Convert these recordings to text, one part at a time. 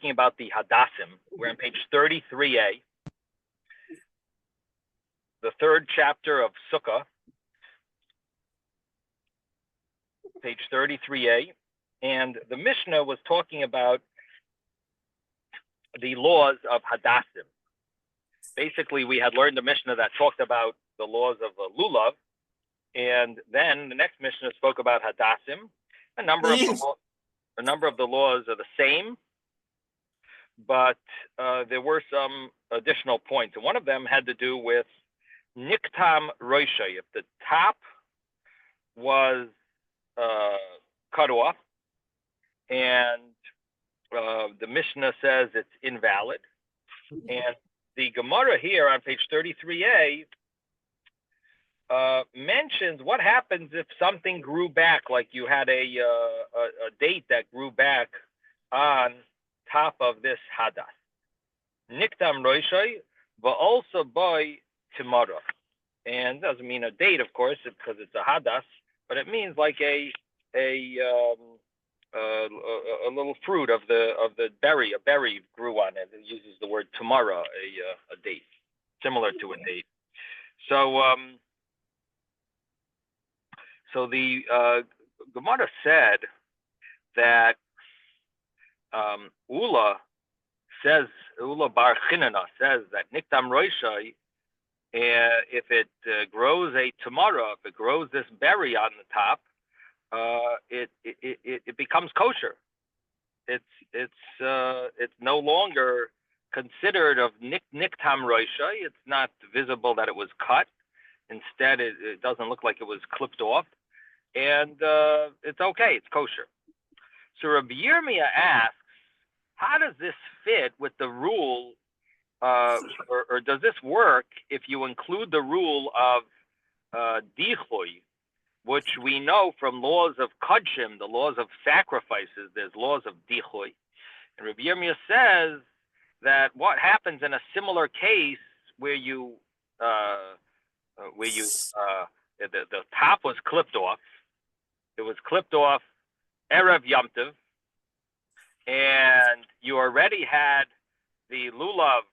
talking about the Hadassim. We're on page 33a, the third chapter of Sukkah, page 33a, and the Mishnah was talking about the laws of Hadassim. Basically, we had learned the Mishnah that talked about the laws of Lulav, and then the next Mishnah spoke about Hadassim. A number of the laws are the same, but there were some additional points. And one of them had to do with Niktam Roishay. If the top was cut off, and the Mishnah says it's invalid. And the Gemara here on page 33a mentions what happens if something grew back, like you had a date that grew back on top of this hadas. Niktam roishay, but also by tomorrow. And doesn't mean a date, of course, because it's a hadas, but it means like a little fruit of the berry. A berry grew on it. It uses the word tomorrow, a date, similar to a date. So the Gemara said that Ula Bar Chinana says that Niktam Roishai, if it grows a tomorrow, if it grows this berry on the top, it becomes kosher. It's no longer considered of Niktam Roishai. It's not visible that it was cut. Instead, it doesn't look like it was clipped off. And it's okay, it's kosher. So Rabbi Yirmiyah asks, how does this fit with the rule, or does this work if you include the rule of dichui, which we know from laws of kodshim, the laws of sacrifices, there's laws of dichui. And Rabbi Yirmiyah says that what happens in a similar case where the top was clipped off. It was clipped off Erev Yom Tov, and you already had the lulav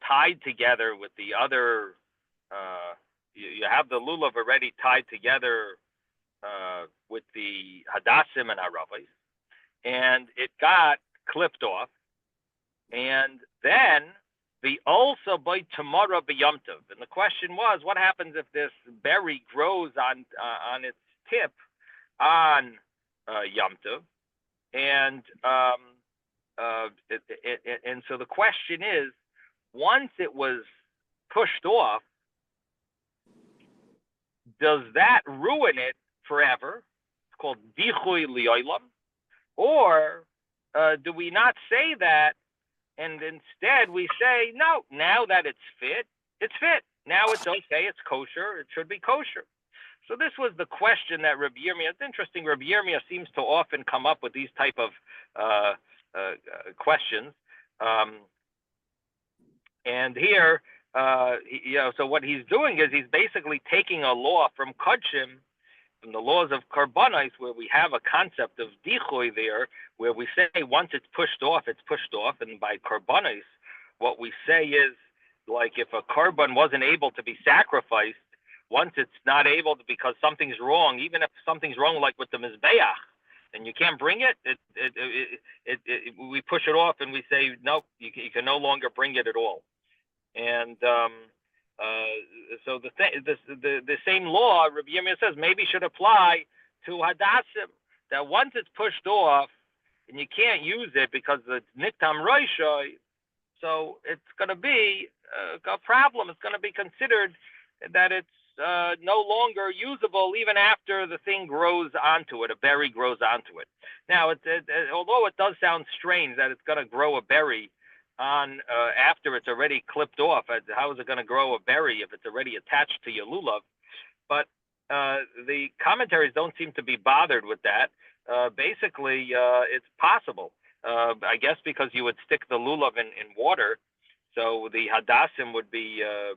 tied together with the other. You have the lulav already tied together with the hadassim and aravais, and it got clipped off, and then the also by tomorrow by Yom Tov. And the question was, what happens if this berry grows on its tip on Yom Tov? And so the question is, once it was pushed off, does that ruin it forever? It's called dichui li'olam. Or do we not say that? And instead we say, no, now that it's fit, it's fit. Now it's okay, it's kosher, it should be kosher. So this was the question that Rabbi Yirmiyah, it's interesting, Rabbi Yirmiyah seems to often come up with these type of questions. And here, so what he's doing is he's basically taking a law from Kodshim, from the laws of Karbanis, where we have a concept of dichui there, where we say once it's pushed off, it's pushed off. And by Karbanis, what we say is, like if a Karban wasn't able to be sacrificed, once it's not able to, because something's wrong, even if something's wrong like with the Mizbeach, and you can't bring it, we push it off and we say, nope, you can no longer bring it at all. And so the same law, Rabbi Yirmiyah says, maybe should apply to Hadassim, that once it's pushed off and you can't use it because it's Niktam Roishai, so it's going to be a problem. It's going to be considered that it's no longer usable even after the thing grows onto it, a berry grows onto it. Now, although it does sound strange that it's going to grow a berry on after it's already clipped off, how is it going to grow a berry if it's already attached to your lulav? But the commentaries don't seem to be bothered with that. Basically, it's possible. I guess because you would stick the lulav in water, so the hadassim would be, I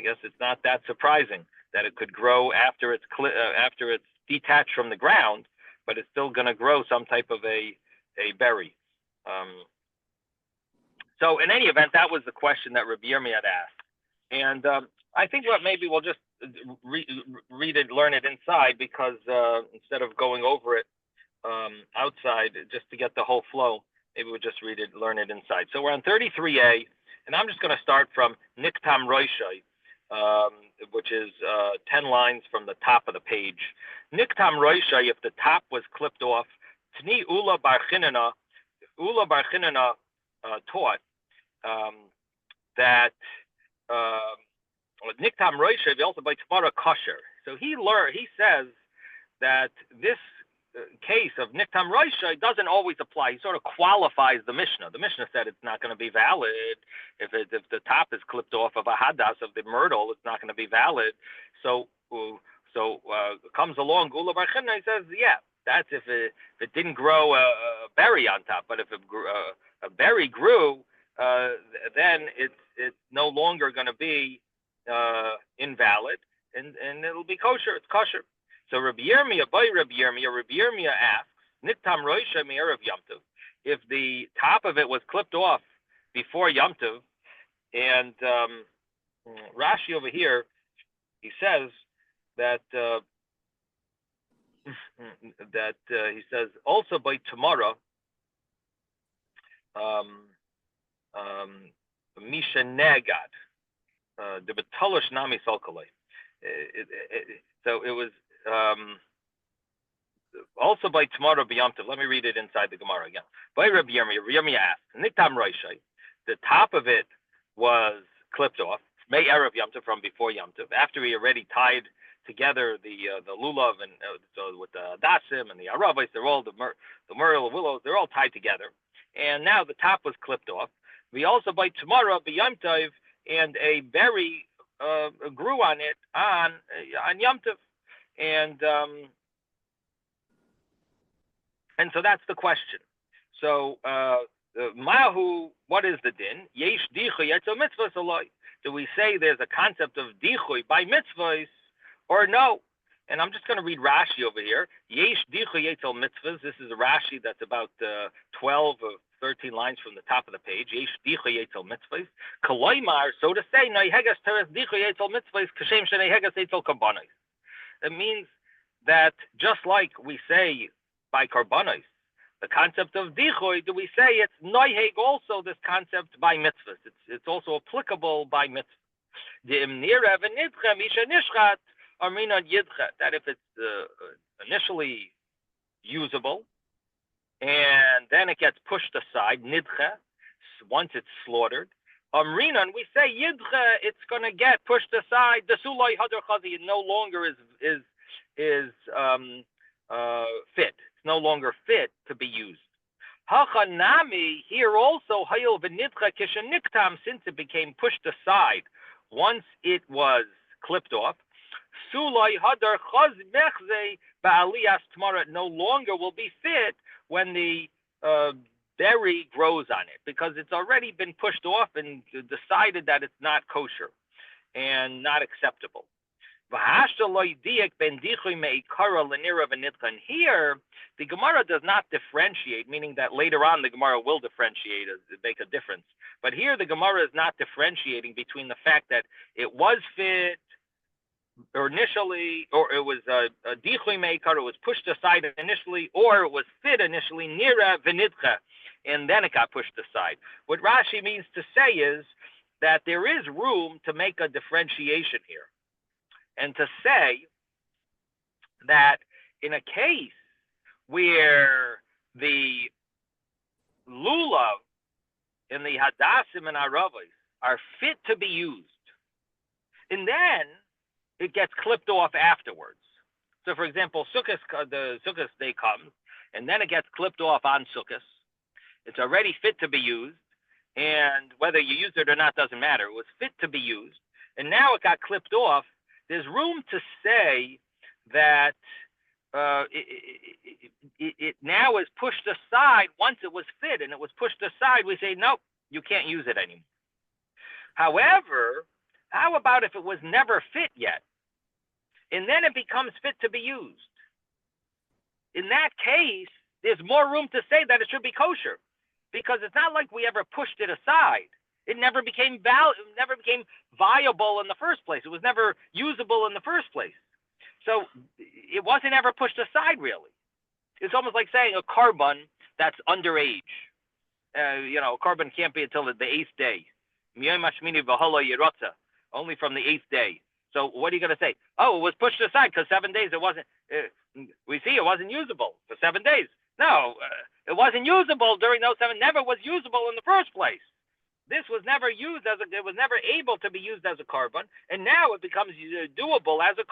guess it's not that surprising that it could grow after it's detached from the ground. but it's still going to grow some type of a berry. So in any event, that was the question that Rabbi Yirmiyah had asked. And I think what maybe we'll just read it, learn it inside, because instead of going over it outside, just to get the whole flow, maybe we'll just read it, learn it inside. So we're on 33a, and I'm just going to start from Niktam Roishai, which is 10 lines from the top of the page. Niktam Roishai, if the top was clipped off, Tni Ula Bar Chinana taught that Niktam Roishai also by Tmara Kosher. So he says that this case of Niktam Roishai doesn't always apply. He sort of qualifies the Mishnah. The Mishnah said it's not going to be valid if the top is clipped off of a hadas of the myrtle. It's not going to be valid. So comes along Gula Bar Chinna. He says, yeah, that's if it didn't grow a berry on top. But if a berry grew, then it's no longer going to be invalid, and it'll be kosher. It's kosher. So Rabbi Yirmiyah asks, Niktam Roisha Me'erev Yom Tov, if the top of it was clipped off before Yom Tov, and Rashi over here, he says that he says also by tomorrow, Misha Negad, the Betalish Nami Salkalei. So it was also by tomorrow b'Yom Tov. Let me read it inside the Gemara again. By Rabbi Yirmiyah asked, Niktam Roishai, the top of it was clipped off, May Erev Yom Tov, from before Yom Tov, after he already tied together the lulav and so with the dasim and the aravos, they're all the myrtle willows, they're all tied together, and now the top was clipped off. We also by tomorrow b'Yom Tov, and a berry grew on it on Yom Tov, and so that's the question. So Mahu, what is the din? Yesh dichui etzel mitzvahs aloi. Do we say there's a concept of dichui by mitzvahs or no? And I'm just going to read Rashi over here. Yesh dichui etzel mitzvahs. This is a Rashi that's about 12 or 13 lines from the top of the page. Yesh dichui etzel mitzvahs. Koloimar, so to say, noihegas teres dichui etzel mitzvahs kashem shenehegas etzel karbanos. It means that just like we say by karbanos, the concept of dichui, do we say it's noiheg also this concept by mitzvahs? It's also applicable by mitzvahs. That if it's initially usable and then it gets pushed aside, nidche, once it's slaughtered, amrinan, we say yidche, it's going to get pushed aside. The sulai hadar chazi, it no longer is fit. It's no longer fit to be used. Hachanami, here also, hayil v'nidcha kishaniktam, since it became pushed aside once it was clipped off, sulai hadar chaz mechze ba'aliyas tomorrow, no longer will be fit when the berry grows on it, because it's already been pushed off and decided that it's not kosher and not acceptable. And here, the Gemara does not differentiate, meaning that later on the Gemara will differentiate, make a difference. But here the Gemara is not differentiating between the fact that it was fit or initially, or it was a dichui meikar, it was pushed aside initially, or it was fit initially, nira v'nidcha, and then it got pushed aside. What Rashi means to say is that there is room to make a differentiation here, and to say that in a case where the lulav and the hadassim and aravos are fit to be used, and then it gets clipped off afterwards. So, for example, the Sukkah day comes, and then it gets clipped off on Sukkah. It's already fit to be used, and whether you use it or not doesn't matter. It was fit to be used, and now it got clipped off. There's room to say that it now is pushed aside. Once it was fit and it was pushed aside, we say, nope, you can't use it anymore. However, how about if it was never fit yet, and then it becomes fit to be used? in that case, there's more room to say that it should be kosher, because it's not like we ever pushed it aside. It never became viable in the first place. It was never usable in the first place. So it wasn't ever pushed aside, really. It's almost like saying a carbon that's underage. A carbon can't be until the eighth day. Only from the eighth day. So what are you going to say? Oh, it was pushed aside because 7 days it wasn't. We see it wasn't usable for 7 days. No, it wasn't usable during those 7. Never was usable in the first place. This was never used it was never able to be used as a carbon, and now it becomes usable as a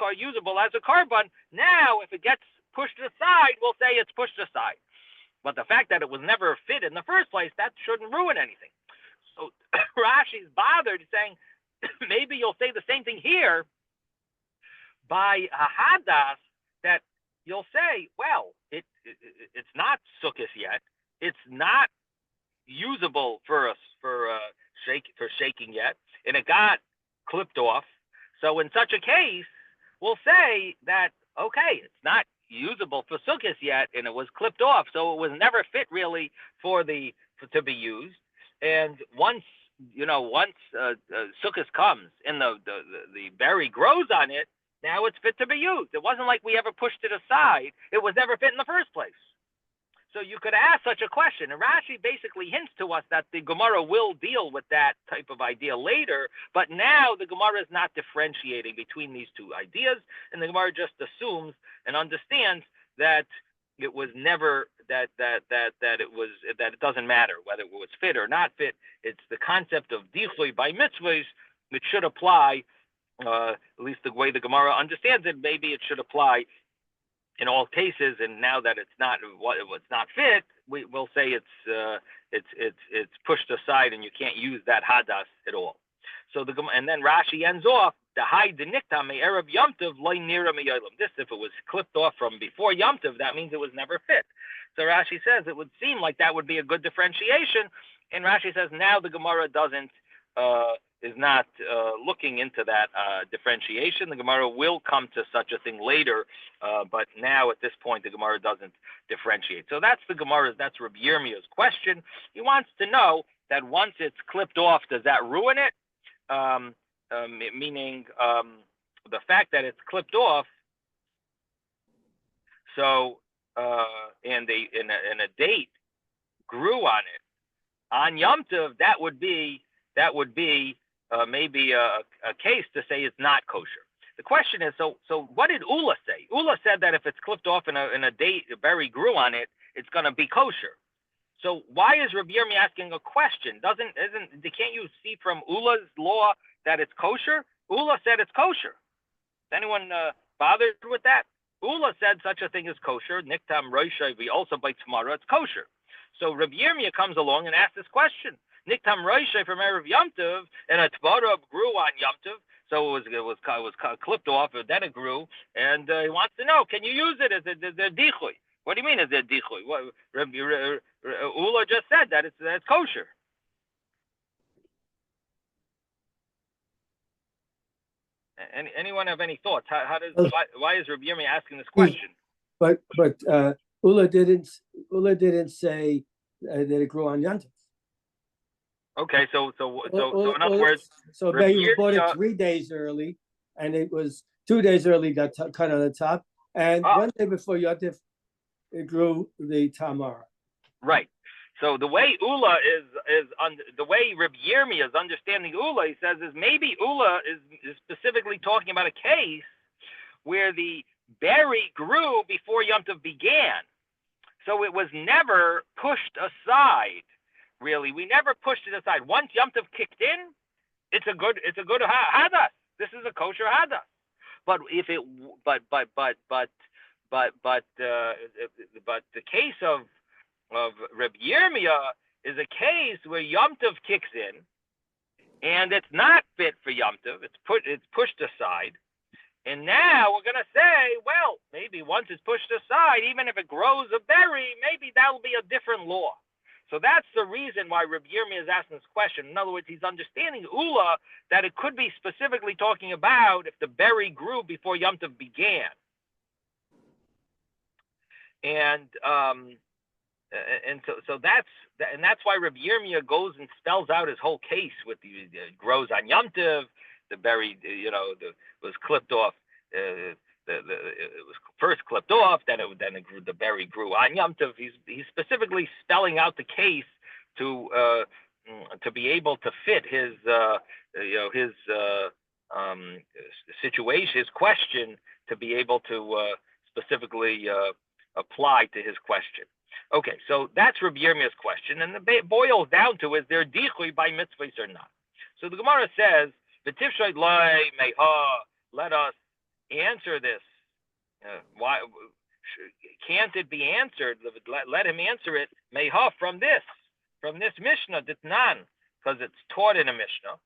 carbon. Now, if it gets pushed aside, we'll say it's pushed aside. But the fact that it was never fit in the first place, that shouldn't ruin anything. So Rashi's bothered saying, maybe you'll say the same thing here by a hadas, that you'll say, well, it's not sukkahs yet. It's not usable for shaking yet, and it got clipped off. So in such a case, we'll say that, okay, it's not usable for sukkahs yet, and it was clipped off, so it was never fit really to be used. And once sukkahs comes and the berry grows on it, now it's fit to be used. It wasn't like we ever pushed it aside. It was never fit in the first place. So you could ask such a question, and Rashi basically hints to us that the Gemara will deal with that type of idea later, but now the Gemara is not differentiating between these two ideas, and the Gemara just assumes and understands that it was never that it doesn't matter whether it was fit or not fit. It's the concept of dichloi by mitzvahs which should apply, at least the way the Gemara understands it. Maybe it should apply in all cases, and now that it's not fit, we'll say it's pushed aside, and you can't use that hadas at all. So and then Rashi ends off the high denikta me erev Yom Tov loy nira me'yolam. This, if it was clipped off from before Yom Tov, that means it was never fit. So Rashi says it would seem like that would be a good differentiation, and Rashi says now the Gemara is not looking into that differentiation. The Gemara will come to such a thing later, but now at this point the Gemara doesn't differentiate. So that's that's Rabbi Yirmiyah's question. He wants to know that once it's clipped off, does that ruin it? Meaning the fact that it's clipped off. So and a date grew on it on Yom Tov, that would be maybe a case to say it's not kosher. The question is, so what did Ula say? Ula said that if it's clipped off and a date, a berry grew on it, it's going to be kosher. So why is Rabbi Yirmiyah asking a question? Can't you see from Ula's law that it's kosher? Ula said it's kosher. Is anyone bothered with that? Ula said such a thing is kosher. Niktam Roshai, we also by tomorrow, it's kosher. So Rabbi Yirmiyah comes along and asks this question. Niktam Roshai from Erev Yom Tov, and a tvara grew on Yom Tov, so it was clipped off, and then it grew, and he wants to know, can you use it as a dichui? What do you mean as a dichui? Ula just said that it's kosher. Anyone have any thoughts? Why is Rabbi Yirmiyah asking this question? But Ula didn't say that it grew on Yom Tov. Okay, so in other words, so maybe you bought it 3 days early, and it was 2 days early got cut on the top, and 1 day before Yom Tov, it grew the tamara. Right. So the way Ula the way Rabbi Yirmiyah is understanding Ula, he says, is maybe Ula is specifically talking about a case where the berry grew before Yom Tov began, so it was never pushed aside. Really, we never pushed it aside. Once Yom Tov kicked in, it's a good hadas. This is a kosher hadas. But if it, but the case of Reb Yirmiyah is a case where Yom Tov kicks in, and it's not fit for Yom Tov. It's pushed aside, and now we're gonna say, well, maybe once it's pushed aside, even if it grows a berry, maybe that will be a different law. So that's the reason why Reb Yirmiyah is asking this question. In other words, he's understanding Ula that it could be specifically talking about if the berry grew before Yom Tov began. And that's why Rabbi Yirmiyah goes and spells out his whole case with the grows on Yom Tov, the berry, was clipped off. It was first clipped off, then the berry grew on Yom Tov. He's specifically spelling out the case to be able to fit his situation, his question, to be able to specifically apply to his question. Okay, so that's Rabbi Yirmiyah's question, and it boils down to, is there dichui by mitzvahs or not? So the Gemara says, "V'tifshay loy meha." Let us answer this. Why can't it be answered? Let him answer it. Meha, from this Mishnah, Ditnan, because it's taught in a Mishnah,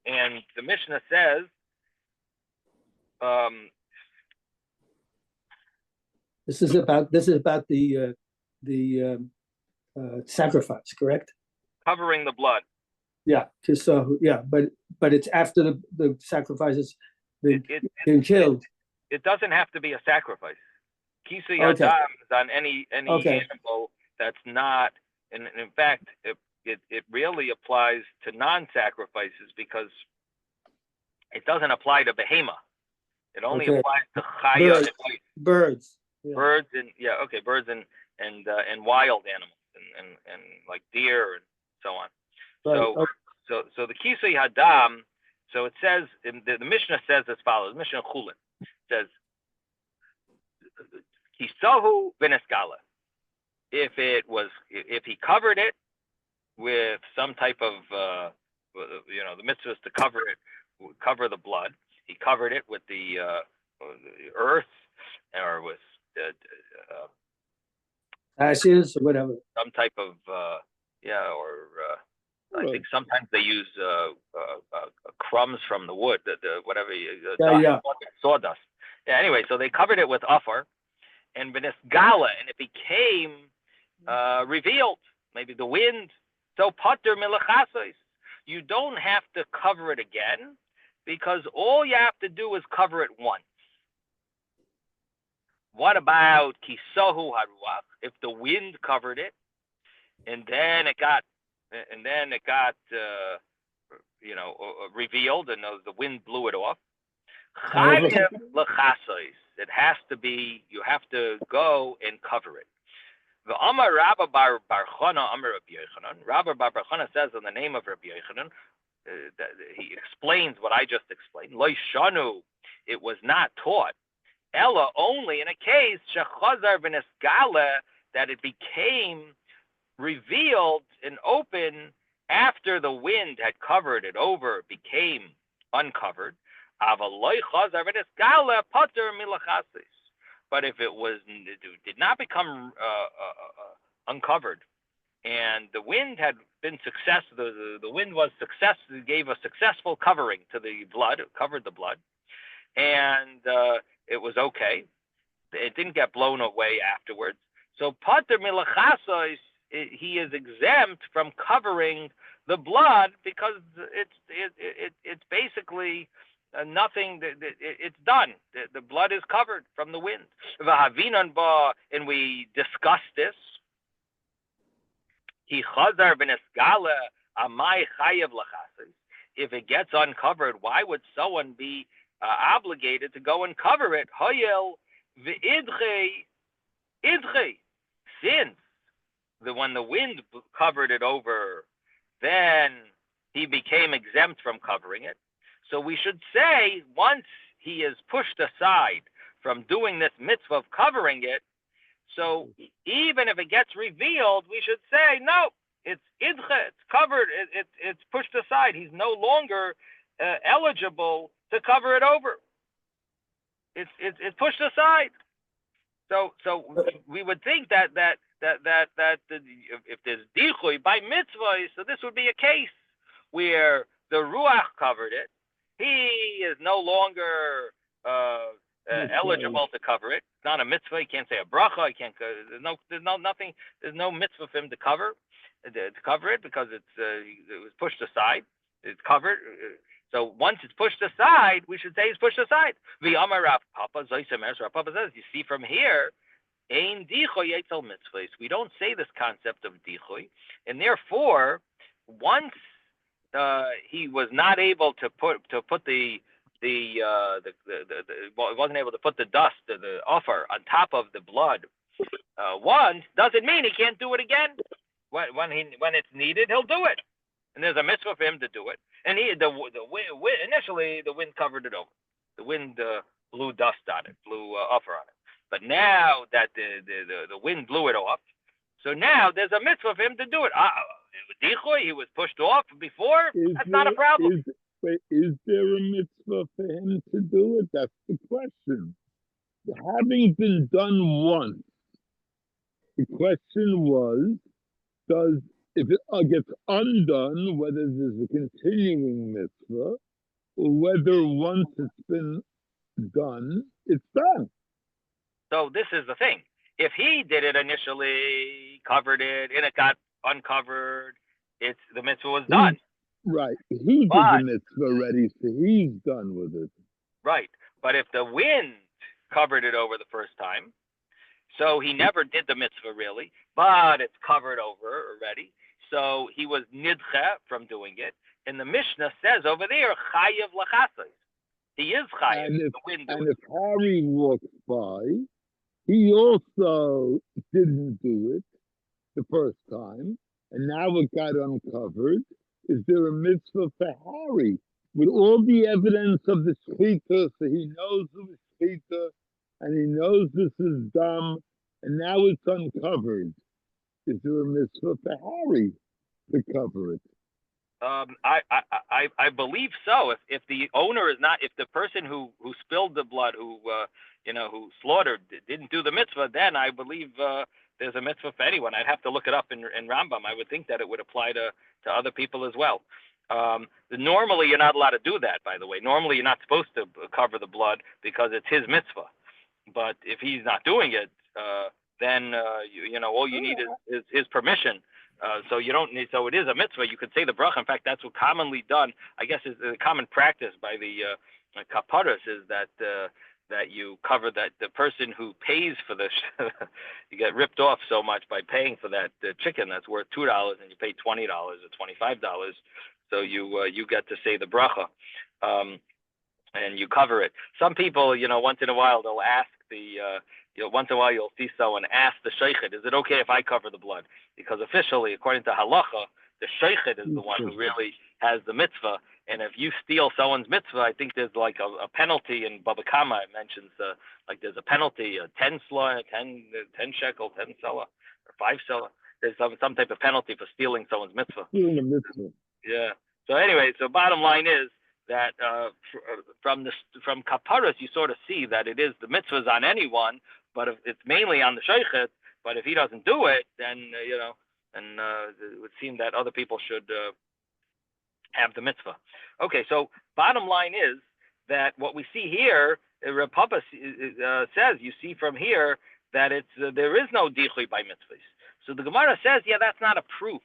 and the Mishnah says, This is about the sacrifice, correct? Covering the blood. Yeah. So but it's after the sacrifices been killed. It doesn't have to be a sacrifice. Kisui Adam is on any animal that's not, and in fact, it really applies to non-sacrifices, because it doesn't apply to behema. It only applies to chaya, birds. Yeah. Birds and wild animals and like deer and so on. Right. So the Kisui Hadam. So it says, the Mishnah says as follows. Mishnah Chulin says, Kisahu v'neskala. If he covered it with some type of the mitzvah is to cover the blood. He covered it with the earth, or with ashes or whatever. Some type of I think sometimes they use crumbs from the wood, sawdust. Yeah. Anyway, so they covered it with afar, and v'nesgala, and it became revealed. Maybe the wind. So pater milachasos. You don't have to cover it again, because all you have to do is cover it once. What about kisahu haruach? If the wind covered it, and then it got revealed, and the wind blew it off. It has to be. You have to go and cover it. The Amar Rabba Bar Chana Amar Rabbi Yochanan. Rabba Bar Chana says in the name of Rabbi Yochanan, that he explains what I just explained. Lo shanu, it was not taught. Ella, only in a case shechazar v'nesgala, that it became revealed and open after the wind had covered it over, it became uncovered. But if it did not become uncovered, and the wind had been successful, the wind was successful, gave a successful covering to the blood, it covered the blood, and it was okay. It didn't get blown away afterwards. So pater milachasos, he is exempt from covering the blood, because it's basically nothing. It's done. The blood is covered from the wind. And we discussed this. If it gets uncovered, why would someone be obligated to go and cover it? Since when the wind covered it over, then he became exempt from covering it. So we should say, once he is pushed aside from doing this mitzvah of covering it, so even if it gets revealed, we should say, no, it's idche, it's covered, it's pushed aside. He's no longer eligible to cover it over. It's pushed aside. So we would think that if there's dichui by mitzvah, so this would be a case where the ruach covered it. He is no longer eligible to cover it. It's not a mitzvah. He can't say a bracha. He can't. There's no mitzvah for him to cover it, because it was pushed aside. It's covered. So once it's pushed aside, we should say it's pushed aside. The Amar Rav Papa Zoysemer, Rav Papa says, you see from here, Ein dichoy etzel mitzvahs. We don't say this concept of dichoy, and therefore, once he was not able to put the wasn't able to put the dust, the offer, on top of the blood once, doesn't mean he can't do it again. When it's needed, he'll do it, and there's a mitzvah for him to do it. And initially the wind covered it over. The wind blew dust on it, blew offer on it. But now that the wind blew it off, so now there's a mitzvah for him to do it. He was pushed off before. That's not a problem. Is there a mitzvah for him to do it? That's the question. Having been done once, the question was, if it gets undone, whether there's a continuing mitzvah, or whether once it's been done, it's done. So this is the thing. If he did it initially, covered it, and it got uncovered, the mitzvah was done. Right. He did the mitzvah already, so he's done with it. Right. But if the wind covered it over the first time, so he never did the mitzvah really, but it's covered over already, so he was nidche from doing it. And the Mishnah says over there, chayev lachasais. He is chayev. And if Harry walks by, he also didn't do it the first time, and now it got uncovered. Is there a mitzvah for Harry? With all the evidence of the shechita, so he knows it was shechita, and he knows this is dumb, and now it's uncovered. Is there a mitzvah for Harry to cover it? I believe so. If the owner is not, if the person who spilled the blood, who slaughtered, didn't do the mitzvah, then I believe there's a mitzvah for anyone. I'd have to look it up in Rambam. I would think that it would apply to other people as well. Normally, you're not allowed to do that, by the way. Normally, you're not supposed to cover the blood because it's his mitzvah. But if he's not doing it, then all you need is his permission. So you don't need. So it is a mitzvah. You could say the bracha. In fact, that's what commonly done. I guess is the common practice by the kaparas is that you cover that the person who pays for this. You get ripped off so much by paying for that chicken that's worth $2 and you pay $20 or $25. So you get to say the bracha, and you cover it. Some people, once in a while they'll ask once in a while you'll see someone ask the sheikhid, is it okay if I cover the blood? Because officially, according to halacha, the sheikhid is the one who really has the mitzvah. And if you steal someone's mitzvah, I think there's like a penalty in Baba Kama. It mentions like there's a penalty, 10 shekel, 10 selah, or 5 selah. There's some type of penalty for stealing someone's mitzvah. Stealing a mitzvah. Yeah. So anyway, bottom line is that from kaparas you sort of see that it is the mitzvahs on anyone, but it's mainly on the sheikhid. But if he doesn't do it, then it would seem that other people should have the mitzvah. Okay, so bottom line is that what we see here, Reb Papa says, you see from here that there is no dichui by mitzvahs. So the Gemara says, yeah, that's not a proof,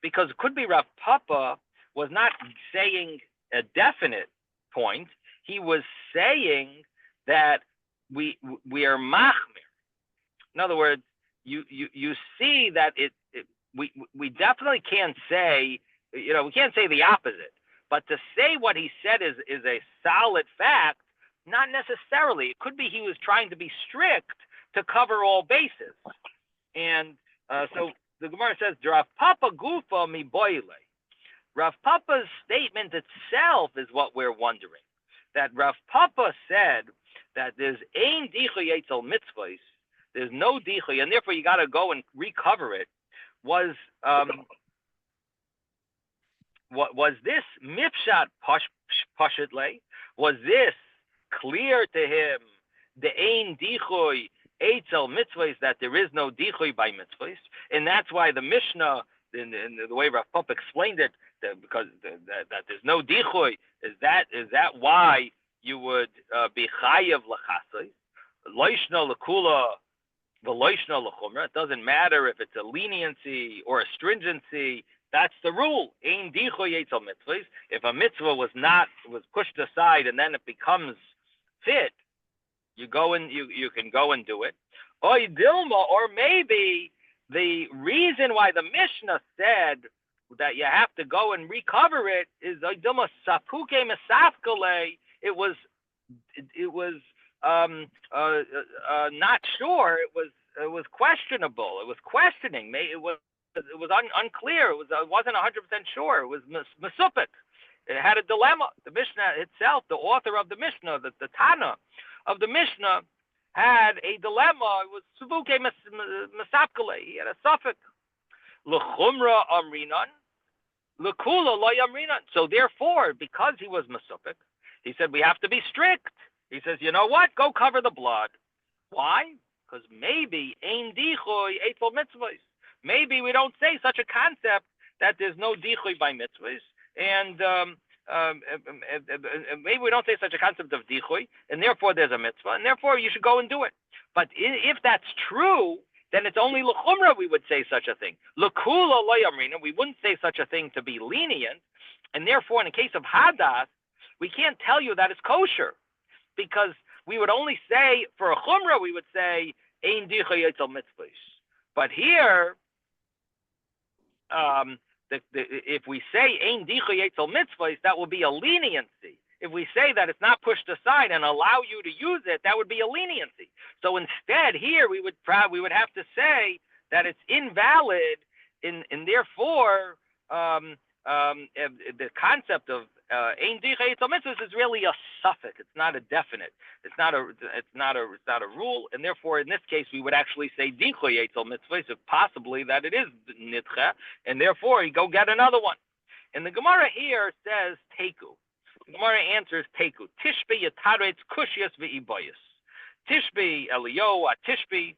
because it could be Rav Papa was not saying a definite point. He was saying that we are machmir. In other words, you see that we definitely can't say, we can't say the opposite, but to say what he said is a solid fact, not necessarily. It could be he was trying to be strict to cover all bases. And so the Gemara says, Rav Papa gufa mi boile. Rav Papa's statement itself is what we're wondering. That Rav Papa said that there's ein dichui etzel mitzvahs, there's no dichui, and therefore you got to go and recover it. Was this mipshat pashitle? Was this clear to him, the ein dichui etzel mitzvahs, that there is no dichui by mitzvahs? And that's why the Mishnah, in the way Rav Papa explained it, because that there's no dichui, is that why you would be chayev lachasai, loishna lekula, v'loishna lechumra? It doesn't matter if it's a leniency or a stringency. That's the rule. Ein dichui etzel mitzvahs. If a mitzvah was pushed aside and then it becomes fit, you can go and do it. Oy Dilma, or maybe the reason why the Mishnah said that you have to go and recover it is Oy Dilma Sapuke Mesafkale. It was not sure. It was questionable. It was questioning. It was unclear. It wasn't 100% sure. It was Mesupik. It had a dilemma. The Mishnah itself, the author of the Mishnah, the Tana of the Mishnah, had a dilemma. It was Subuke Mesapkale. He had a suffix. L'chumra amrinan, l'kula lo yamrinan. So therefore, because he was Mesupik, he said we have to be strict. He says, you know what? Go cover the blood. Why? Because maybe ein dichoy eitzel mitzvahs. Maybe we don't say such a concept that there's no dichoy by mitzvahs, and maybe we don't say such a concept of dichoy, and therefore there's a mitzvah, and therefore you should go and do it. But if that's true, then it's only l'chumra we would say such a thing. L'kula lo yamrina, we wouldn't say such a thing to be lenient, and therefore in the case of hadas, we can't tell you that it's kosher, because we would only say, for a chumrah, we would say, ein dichoy etzel mitzvahs. But here, if we say ein dichoy etzel mitzvahs, that will be a leniency. If we say that it's not pushed aside and allow you to use it, that would be a leniency. So instead, here we would have to say that it's invalid, and therefore the concept of ein dichoy etzel mitzvahs is really a suffix. It's not a definite. It's not a rule, and therefore in this case we would actually say dichoy etzel mitzvahs, if possibly that it is nidcha, and therefore you go get another one. And the Gemara here says teku. The Gemara answers teku. Tishbe yataretz kushias ve'ibayis. Tishbe Elio Tishbe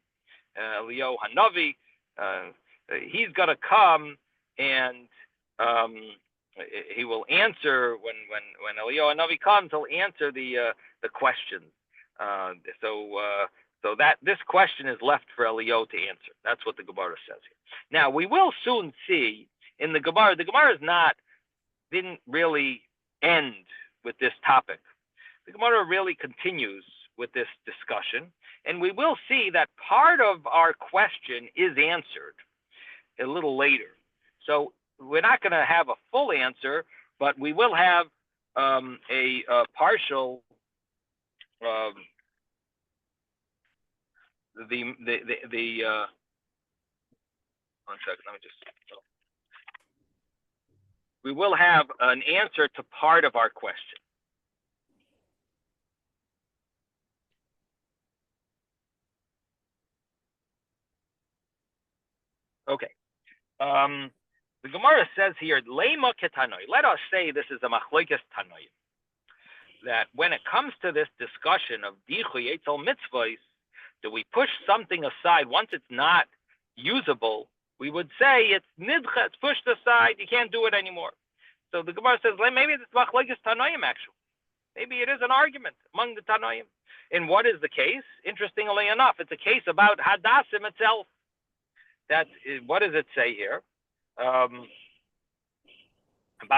Elio Hanavi. He's going to come and he will answer when Elio Hanavi comes. He'll answer the questions. So that this question is left for Elio to answer. That's what the Gemara says here. Now we will soon see in the Gemara. The Gemara didn't really end with this topic. The Gemara really continues with this discussion, and we will see that part of our question is answered a little later. So we're not going to have a full answer, but we will have a partial. One second. Let me just. We will have an answer to part of our question. Okay. The Gemara says here, Lema ketanoi. Let us say this is a machlokes tanoim. That when it comes to this discussion of dichoy etzel mitzvahs, do we push something aside once it's not usable? We would say it's nidcha, it's pushed aside, you can't do it anymore. So the Gemara says, maybe it's machlokes tanoim actually. Maybe it is an argument among the tanoim. And what is the case? Interestingly enough, it's a case about hadassim itself. What does it say here? About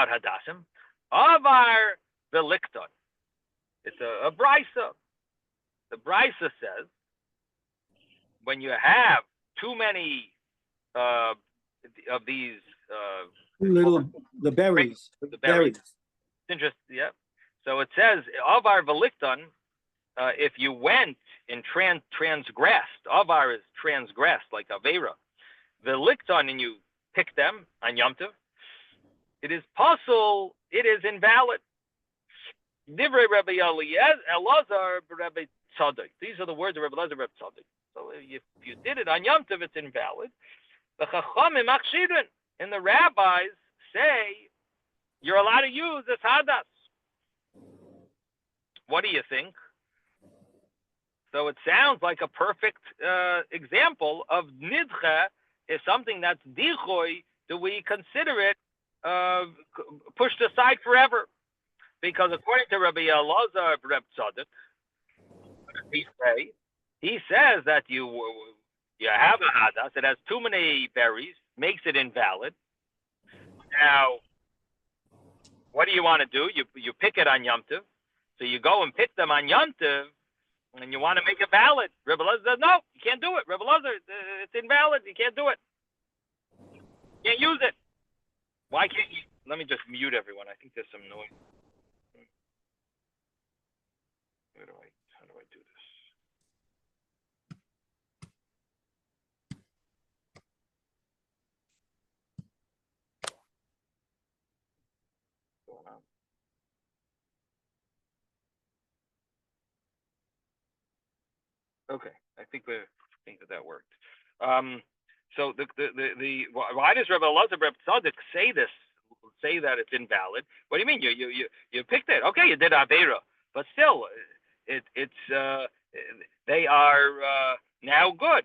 hadassim? Avar velikton. It's a brisa. The brisa says, when you have too many of these the berries. The berries. It's interesting, yeah. So it says, Avar velikton, if you went and transgressed, Avar is transgressed, like Avera. Velikton, and you pick them on Yom Tov, it is possible, it is invalid. Divrei Rabbi Elazar, Rabbi Tzadok. These are the words of Rabbi Elazar, Rabbi Tzadok. So if you did it on Yom Tov, it's invalid. The Chachamim Achshidin, and the rabbis say you're allowed to use this hadas. What do you think? So it sounds like a perfect example of nidcha is something that's dichoy. Do we consider it pushed aside forever? Because according to Rabbi Elazar, Rabbi Tzadok, what does he say? He says that you have a hadas, it has too many berries, makes it invalid. Now, what do you want to do? You pick it on Yom Tov. So you go and pick them on Yom Tov, and you want to make it valid. Rebbe Elazar says, no, you can't do it. Rebbe Elazar, it's invalid. You can't do it. You can't use it. Why can't you? Let me just mute everyone. I think there's some noise. How do I do this? What's going on? Okay, I think that worked. So why does Rebbe Elazar Reb Tzadok say this? Say that it's invalid? What do you mean? You picked it? Okay, you did Aveira, but still, they are now good.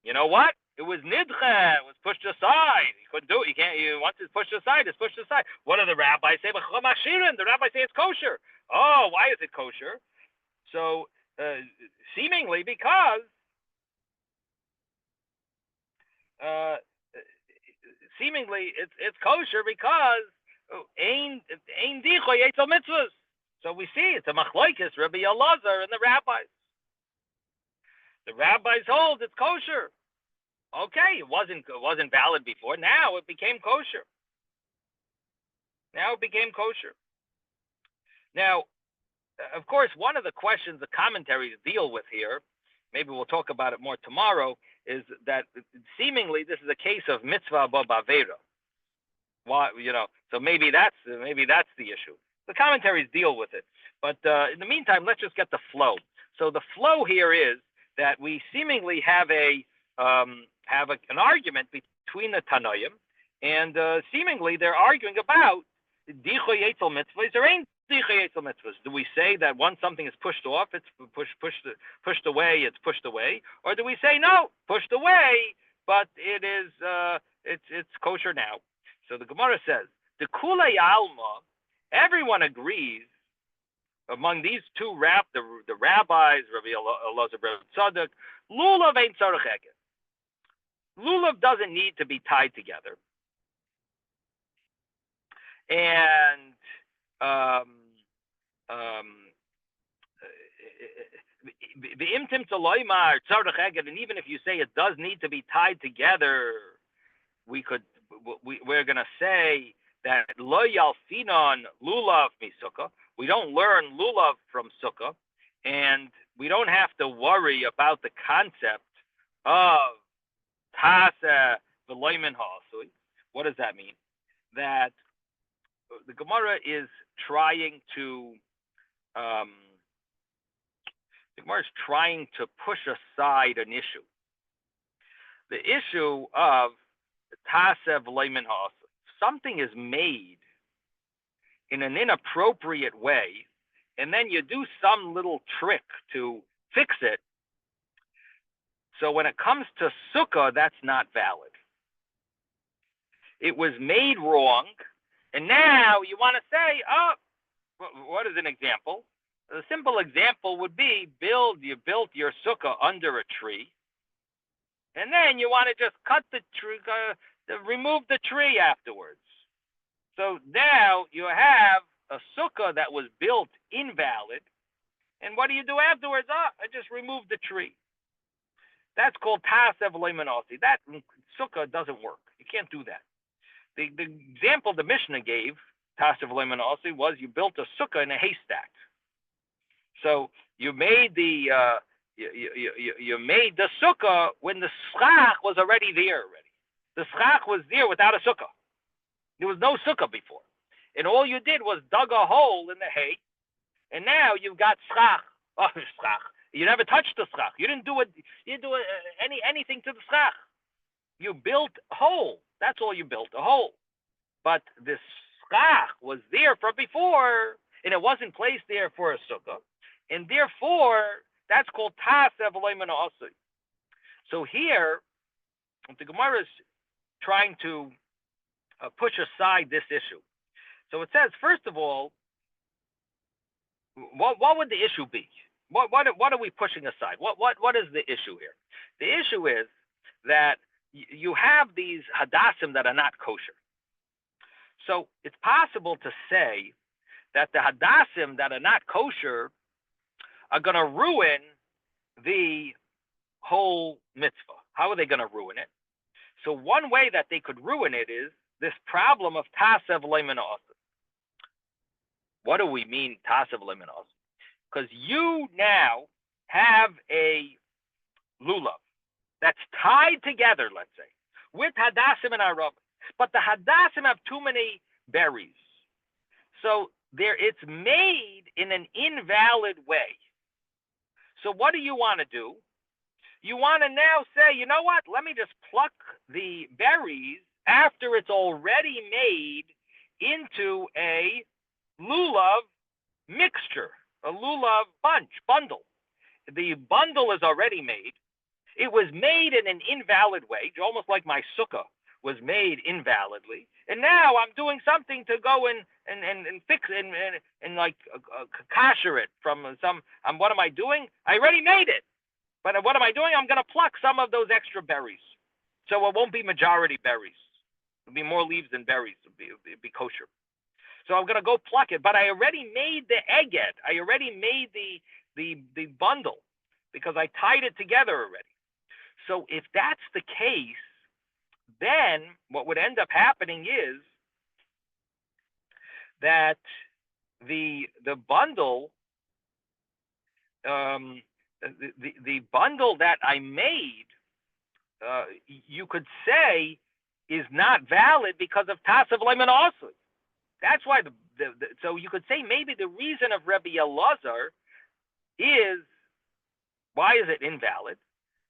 You know what? It was nidche. It was pushed aside. You couldn't do it. You can't. Once it's pushed aside, it's pushed aside. What do the rabbis say? The rabbis say it's kosher. Oh, why is it kosher? So seemingly because it's kosher because ein dichoy etzel mitzvahs. So we see it's a machlokes Rabbi Elazar and the rabbis. The rabbis hold it's kosher. Okay, it wasn't valid before. Now it became kosher. Now, of course, one of the questions the commentaries deal with here, maybe we'll talk about it more tomorrow, is that seemingly this is a case of mitzvah b'avera. Why, so maybe that's the issue. The commentaries deal with it, but in the meantime, let's just get the flow. So the flow here is that we seemingly have an argument between the Tanoim, and seemingly they're arguing about dichoy etzel mitzvahs or ain't dichoy etzel mitzvahs. Do we say that once something is pushed off, it's pushed away, it's pushed away, or do we say no, pushed away, but it is it's kosher now? So the Gemara says the kulei alma, everyone agrees among these two the rabbis, Rabbi Elazar Reb Tzadok, lulav ain't tzarich eket. Lulav doesn't need to be tied together. And and even if you say it does need to be tied together, we're going to say that lo yalfinon lulav mi sukkah. We don't learn lulav from sukkah, and we don't have to worry about the concept of tasa v'loimen ha'asui. What does that mean? That the Gemara is trying to push aside an issue. The issue of tasa v'loimen ha'asui. Something is made in an inappropriate way, and then you do some little trick to fix it. So when it comes to sukkah, that's not valid. It was made wrong, and now you want to say, oh, what is an example? A simple example would be you built your sukkah under a tree, and then you want to just cut the tree, remove the tree afterwards. So now you have a sukkah that was built invalid, and what do you do afterwards? I just removed the tree. That's called tasev leimanasi. That sukkah doesn't work. You can't do that. The example the Mishnah gave, tasev leimanasi, was you built a sukkah in a haystack. So you made the sukkah when the schach was already there. The schach was there without a sukkah. There was no sukkah before, and all you did was dug a hole in the hay, and now you've got schach. Oh, schach. You never touched the schach. You didn't do anything to the schach. You built a hole. That's all you built, a hole. But the schach was there from before, and it wasn't placed there for a sukkah, and therefore that's called tasev leiman asui. So here, the Gemara is trying to push aside this issue. So it says, first of all, what would the issue be? What are we pushing aside? What is the issue here? The issue is that you have these hadassim that are not kosher. So it's possible to say that the hadassim that are not kosher are going to ruin the whole mitzvah. How are they going to ruin it? So one way that they could ruin it is this problem of tasev leimenos. What do we mean tasev leimenos? Because you now have a lulav that's tied together, let's say, with hadassim and arab, but the hadassim have too many berries. So it's made in an invalid way. So what do you want to do? You want to now say, you know what? Let me just pluck the berries after it's already made into a lulav mixture, a lulav bundle. The bundle is already made. It was made in an invalid way, almost like my sukkah was made invalidly. And now I'm doing something to go and fix and like kosher it from some. What am I doing? I already made it. But what am I doing? I'm going to pluck some of those extra berries. So it won't be majority berries. It'll be more leaves than berries. It'll be kosher. So I'm going to go pluck it. But I already made the egged. I already made the bundle because I tied it together already. So if that's the case, then what would end up happening is that the bundle, the bundle that I made, you could say, is not valid because of tasev leimenos. That's why so you could say maybe the reason of Rebbe Elazar is, why is it invalid?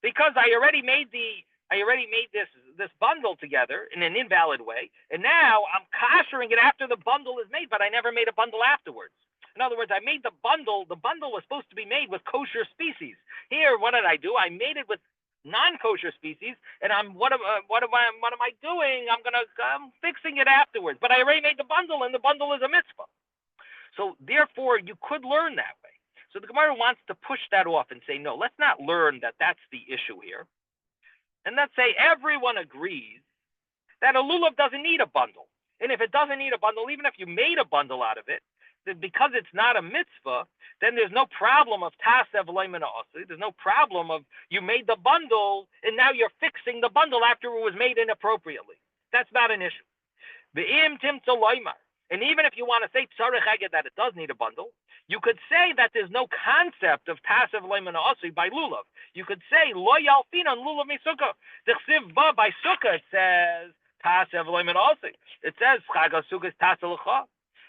Because I already made this bundle together in an invalid way, and now I'm koshering it after the bundle is made, but I never made a bundle afterwards. In other words, I made the bundle. The bundle was supposed to be made with kosher species. Here, what did I do? I made it with non-kosher species, and what am I doing? I'm fixing it afterwards. But I already made the bundle, and the bundle is a mitzvah. So therefore, you could learn that way. So the Gemara wants to push that off and say, no, let's not learn that that's the issue here. And let's say everyone agrees that a lulav doesn't need a bundle. And if it doesn't need a bundle, even if you made a bundle out of it, then because it's not a mitzvah, then there's no problem of tasev leimenos. There's no problem of you made the bundle and now you're fixing the bundle after it was made inappropriately. That's not an issue. And even if you want to say tzarech eged that it does need a bundle, you could say that there's no concept of tasev leimenos by lulav. You could say lo yalfinan lulav misukah. The chsiv ba by sukkah it says tasev leimenos. It says chag sukkah is tasev lecha,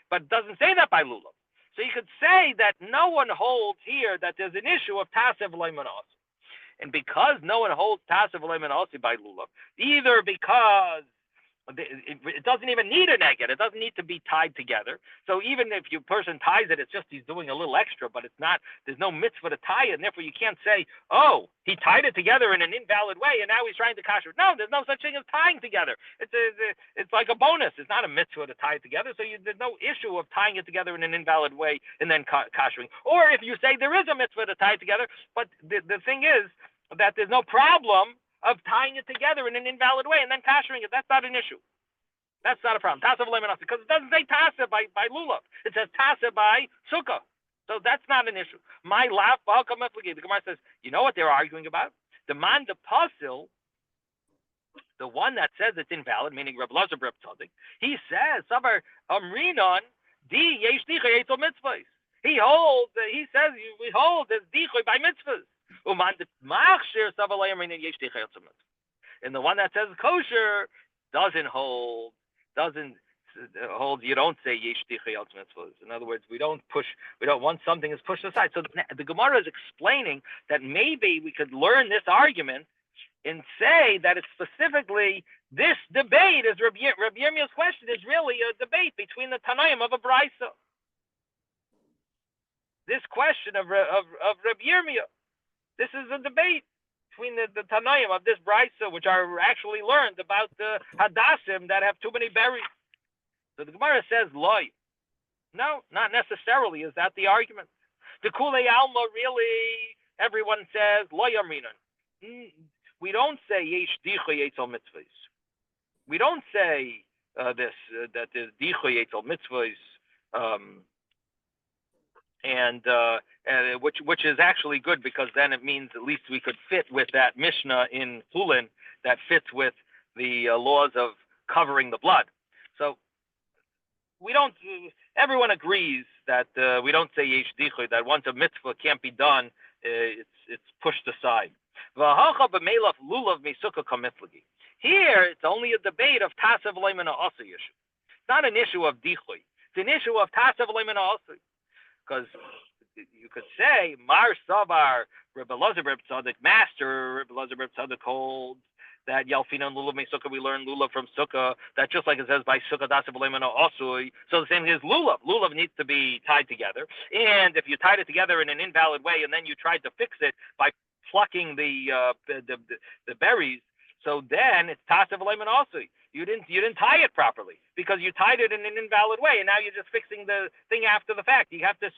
but it doesn't say that by lulav. So you could say that no one holds here that there's an issue of tasev leimenos, and because no one holds tasev leimenos by lulav, either because it doesn't even need an eged. It doesn't need to be tied together. So even if your person ties it, it's just he's doing a little extra, but it's not. There's no mitzvah to tie it, and therefore you can't say, oh, he tied it together in an invalid way, and now he's trying to kosher. No, there's no such thing as tying together. It's like a bonus. It's not a mitzvah to tie it together. So there's no issue of tying it together in an invalid way and then koshering. Or if you say there is a mitzvah to tie it together, but the thing is that there's no problem of tying it together in an invalid way and then koshering it. That's not an issue. That's not a problem. Tasev leimenos, because it doesn't say tasev by lulav. It says tasev by sukkah. So that's not an issue. My lav b'halka meflagi. The Gemara says, you know what they're arguing about? The man de pasil, the one that says it's invalid, meaning Reb Elazar Reb Tzadik, he says, Sabar Amrinon di yesh dichoy etzel mitzvahs. He says we hold this dichoy by mitzvahs. And the one that says kosher doesn't hold. You don't say yesh dichoy etzel mitzvahs. In other words, we don't want something is pushed aside. So the Gemara is explaining that maybe we could learn this argument and say that it's specifically this debate is Rabbi Yirmiyah's question is really a debate between the Tanaim of a Brisa. This question of Rabbi Yirmiyah. This is a debate between the Tanaim of this Brisa, which are actually learned about the Hadassim that have too many berries. So the Gemara says, loy. No, not necessarily. Is that the argument? The Kulei Alma, really, everyone says, loy amrinan. We don't say yesh dichoy etzel mitzvahs. We don't say that there's dichoy etzel mitzvahs and which is actually good, because then it means at least we could fit with that Mishnah in Hulin that fits with the laws of covering the blood. So we don't. Everyone agrees that we don't say yesh dichoy, that once a mitzvah can't be done, it's pushed aside. Here, it's only a debate of tasav leiman ha'asur issue. It's not an issue of dichoy. It's an issue of tasav leiman ha'asur. Because you could say, Mar Savar, Rebbe Elazar Reb Tzaddik, Master Rebbe Elazar Reb Tzaddik holds that Yalfina and Lulav Sukkah, we learn Lulav from Sukkah. That just like it says by Sukkah Dasav Leiman Osui. So the same thing as Lulav. Lulav needs to be tied together. And if you tied it together in an invalid way and then you tried to fix it by plucking the berries, so then it's Tasav Leiman Osui. You didn't tie it properly because you tied it in an invalid way, and now you're just fixing the thing after the fact. You have to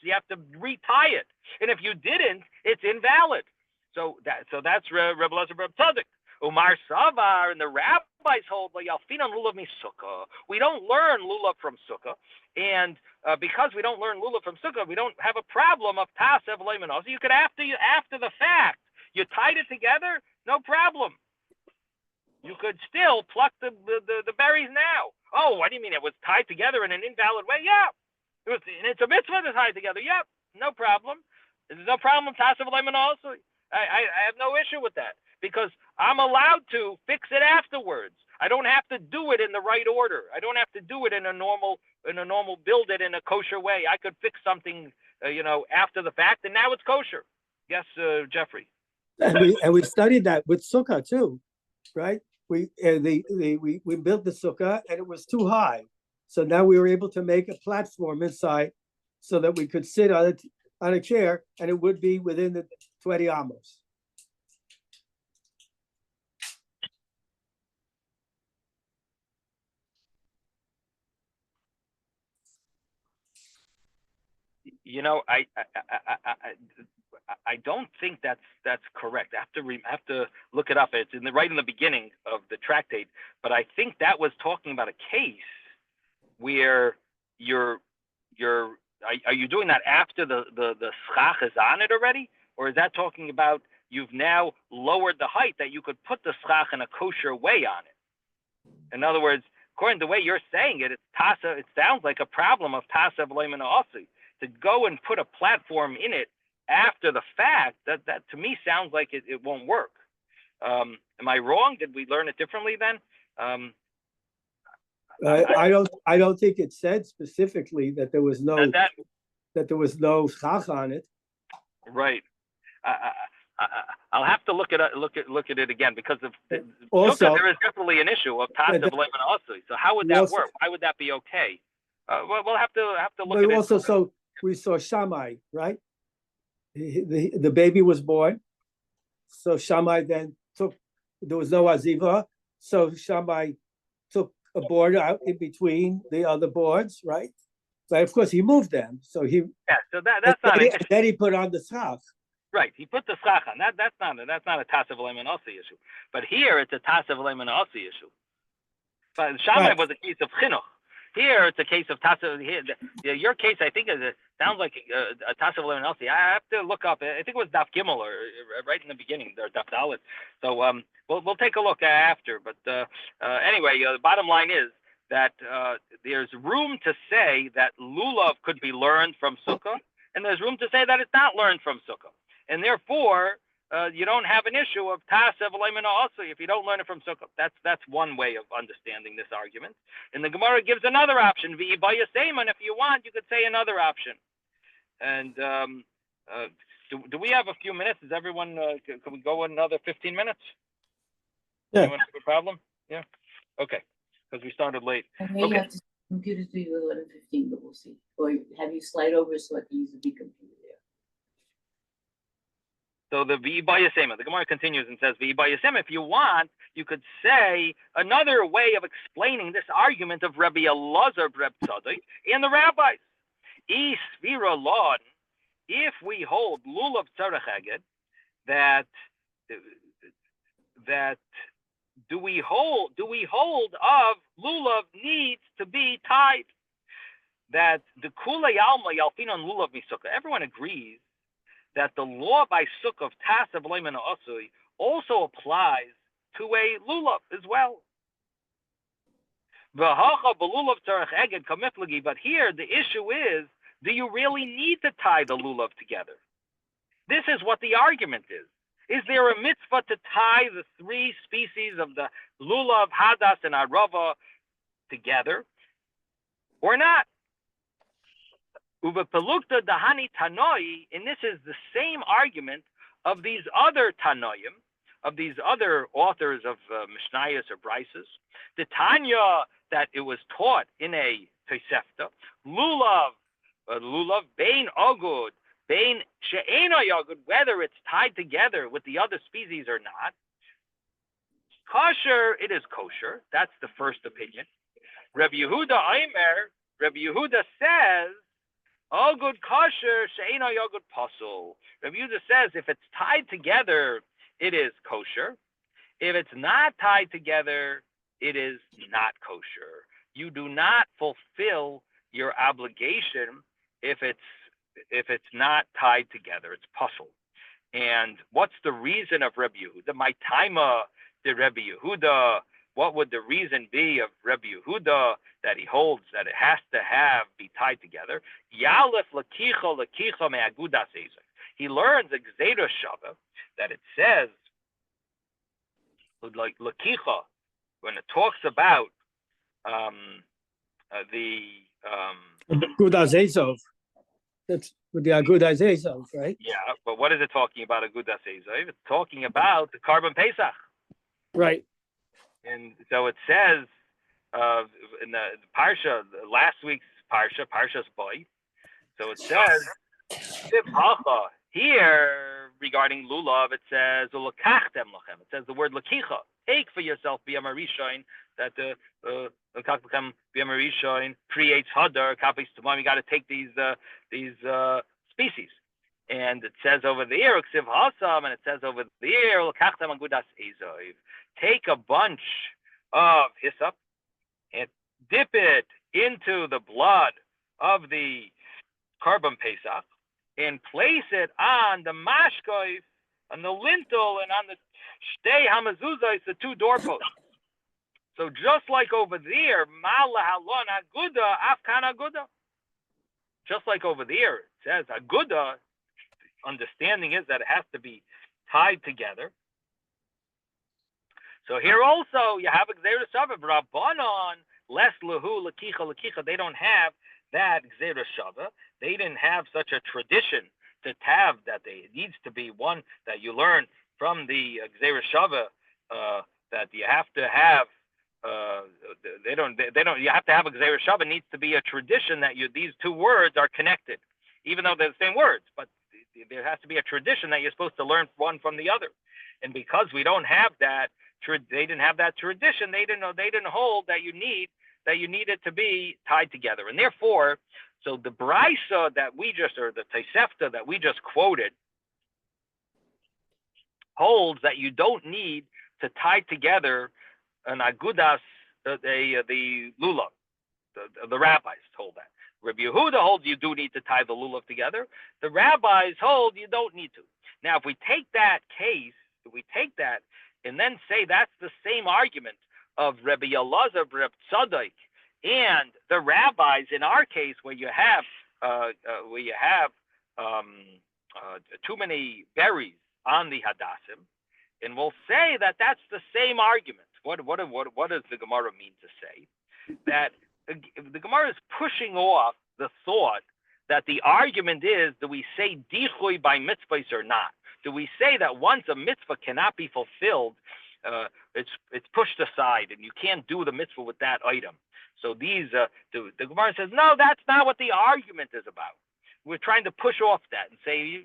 retie it, and if you didn't, it's invalid. So that's Rebbe Elazar Reb Tzaddik. Umar Savar and the rabbis hold Yalfinan Lulav mi Sukkah. We don't learn Lulav from Sukkah, and because we don't learn Lulav from Sukkah, we don't have a problem of Tasev Leiman. So you could after the fact you tied it together, no problem. You could still pluck the berries now. Oh, what do you mean? It was tied together in an invalid way? Yeah. And it's a mitzvah to tie together. Yep. No problem. There's no problem. Tasav leiman also. I have no issue with that because I'm allowed to fix it afterwards. I don't have to do it in the right order. I don't have to do it in a normal build it in a kosher way. I could fix something, after the fact, and now it's kosher. Yes, Jeffrey. And we studied that with Sukkah too, right? We built the sukkah and it was too high, so now we were able to make a platform inside, so that we could sit on a chair and it would be within the 20 amos. I don't think that's correct. I have to look it up. It's right in the beginning of the tractate, but I think that was talking about a case where are you doing that after the schach is on it already, or is that talking about you've now lowered the height that you could put the schach in a kosher way on it? In other words, according to the way you're saying it, it sounds like a problem of tasa v'leiman ha'asi. To go and put a platform in it after the fact, that to me sounds like it won't work. Am I wrong? Did we learn it differently then? I don't think it said specifically that there was no schach on it. Right. I'll have to look at it again because also there is definitely an issue of tasav leiman ha'asi. So how would that work? Why would that be okay? We'll have to look at it. Also, so we saw Shammai, right? The baby was born, so Shammai then there was no aziva, so Shammai took a board out in between the other boards, right? But of course he moved them, so that's not an issue. Then he put on the schach. Right, he put the schach on. That's not a tasav leiman ha'asi issue. But here it's a tasav leiman ha'asi issue. But Shammai was a case of chinuch. Here it's a case of tasav. Your case, I think, sounds like a tasav leiman ha'asi. I have to look up. I think it was Daf Gimel or right in the beginning or Daf Dalet. So we'll take a look after. But anyway, the bottom line is that there's room to say that lulav could be learned from sukkah, and there's room to say that it's not learned from sukkah, and therefore you don't have an issue of tasav leiman ha'asi if you don't learn it from sukkah. That's one way of understanding this argument. And the Gemara gives another option. V'yibayaseiman, if you want, you could say another option. And do we have a few minutes? Is everyone? Can we go another 15 minutes? Yeah. Anyone have a problem? Yeah. Okay. Because we started late. I may have to computer to you 11:15, but we'll see. Or have you slide over so I can use the big computer there. So the V'yibayasema, the Gemara continues and says, V'yibayasema, if you want, you could say another way of explaining this argument of Rabbi Elazar Reb Tzaddik and the rabbis. Svira Lon, if we hold Lulav Tzarech Eged, that do we hold of Lulav needs to be tied? that the Kulei Alma Yalfinon Lulav Misukkah, everyone agrees that the law by Sukkah of Tasav Leiman Asui also applies to a lulav as well. But here the issue is, do you really need to tie the lulav together? This is what the argument is. Is there a mitzvah to tie the three species of the lulav, hadas, and arava together, or not? Uvepelukta dahani tanoi, and this is the same argument of these other tanoim, of these other authors of Mishnayos or Brises. The Tanya that it was taught in a Tosefta, lulav, bein agud, bein she'ena yagud, whether it's tied together with the other species or not. Kosher, it is kosher. That's the first opinion. Rabbi Yehuda says, agud kosher, she'ena yagud pasul. Rabbi Yehuda says, if it's tied together, it is kosher. If it's not tied together, it is not kosher. You do not fulfill your obligation if it's not tied together. It's pasul. And what's the reason of Rabbi Yehuda? My taima de Rabbi Yehuda. What would the reason be of Rabbi Yehuda that he holds that it has to be tied together? Yalef lakicha me'agudas ezek. He learns a Gzeira Shava that it says, like lakicha, when it talks about the Agudas Ezov. That's with the Agudas Ezov, right? Yeah, but what is it talking about, Agudas Ezov? It's talking about the Karban Pesach. Right. And so it says in the Parsha, last week's Parshas Boy. So it says, here regarding lulav, it says ulakachtem lachem. It says the word lakicha. Take for yourself b'yam harishayin, that the lakachem b'yam harishayin creates hadar kapis tamam. You got to take these species, and it says over there ksiv hasam, and it says over there ulakachtem agudas ezov. Take a bunch of hyssop and dip it into the blood of the Karban Pesach, and place it on the mashkoif, on the lintel, and on the shtei hamazuzos, the two doorposts. So just like over there, mala halon aguda afkan aguda. Just like over there, it says aguda. Understanding is that it has to be tied together. So here also you have a gzeira shava, rabbanon les lahu lakicha. They don't have that gzeira shava. They didn't have such a tradition to have that. It needs to be one that you learn from the gzeira shava that you have to have. They don't. You have to have a gzeira shava. It needs to be a tradition that these two words are connected, even though they're the same words. But there has to be a tradition that you're supposed to learn one from the other. And because we don't have that, they didn't have that tradition. They didn't hold that you needed to be tied together. And therefore, so the brisa that or the Tosefta that we just quoted holds that you don't need to tie together an agudas, the lulav. The rabbis hold that. Rabbi Yehuda holds you do need to tie the lulav together. The rabbis hold you don't need to. Now, if we take that case, and then say that's the same argument of Rabbi Elazar, Rabbi Tzadok, and the rabbis in our case, where you have too many berries on the hadassim, and we'll say that that's the same argument. What does the Gemara mean to say? That the Gemara is pushing off the thought that the argument is, do we say dichui by mitzvahs or not? Do we say that once a mitzvah cannot be fulfilled, it's pushed aside and you can't do the mitzvah with that item? So the Gemara says, no, that's not what the argument is about. We're trying to push off that and say,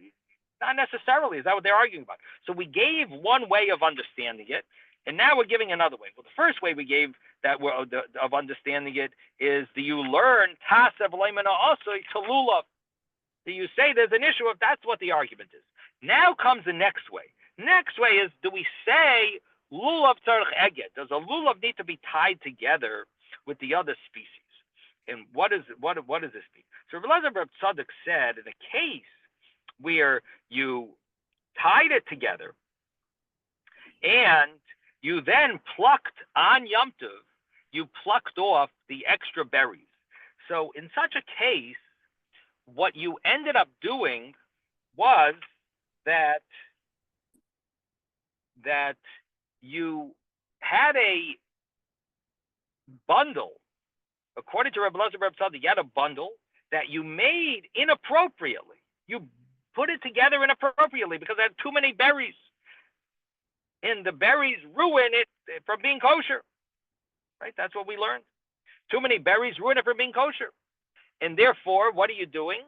not necessarily. Is that what they're arguing about? So we gave one way of understanding it, and now we're giving another way. Well, the first way we gave of understanding it is, do you learn tasav leimana also to lulav? Do you say there's an issue if that's what the argument is? Now comes the next way. Next way is, do we say lulav tzarich eged? Does a lulav need to be tied together with the other species? And what does this mean? So Rabbi Elazar Bar Tzadok said in a case where you tied it together and you then plucked on Yom Tov, you plucked off the extra berries. So in such a case, what you ended up doing was that you had a bundle. According to Rabbi Elazar Bar Tzadok, you had a bundle that you made inappropriately. You put it together inappropriately because it had too many berries. And the berries ruin it from being kosher. Right? That's what we learned. Too many berries ruin it from being kosher. And therefore, what are you doing?